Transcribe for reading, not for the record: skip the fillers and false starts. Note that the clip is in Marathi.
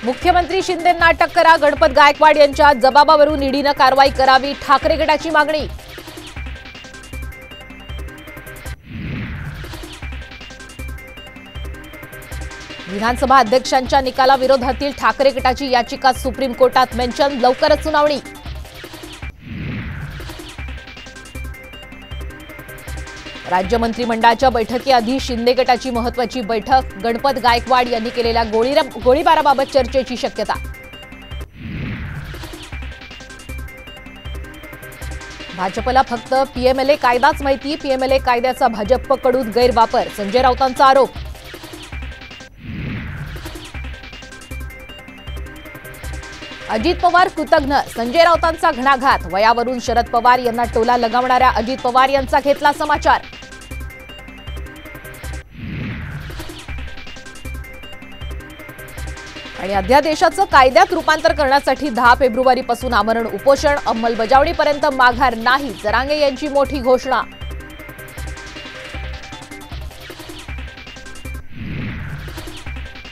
मुख्यमंत्री शिंदेंना अटक करा, गणपत गायकवाड यांच्या जबाबावरून ईडीनं कारवाई करावी, ठाकरे गटाची मागणी. विधानसभा अध्यक्षांच्या निकालाविरोधातील ठाकरे गटाची याचिका सुप्रीम कोर्टात मेन्शन, लवकरच सुनावणी. राज्य मंत्रिमंडळाच्या बैठकीआधी शिंदे गटाची महत्त्वाची बैठक, गणपत गायकवाड यांनी केलेल्या गोळीबाराबाबत चर्चेची शक्यता. भाजपला फक्त पीएमएलए कायदाच माहिती, पीएमएलए कायद्याचा भाजपकडून गैरवापर, संजय राऊतांचा आरोप. अजित पवार कृतज्ञ, संजय राऊतांचा घणाघात, वयावरून शरद पवार यांना टोला लगावणाऱ्या अजित पवार यांचा घेतला समाचार. आणि अध्यादेशाचं कायद्यात रूपांतर करण्यासाठी 10 फेब्रुवारीपासून आमरण उपोषण, अंमलबजावणीपर्यंत माघार नाही, जरांगे यांची मोठी घोषणा.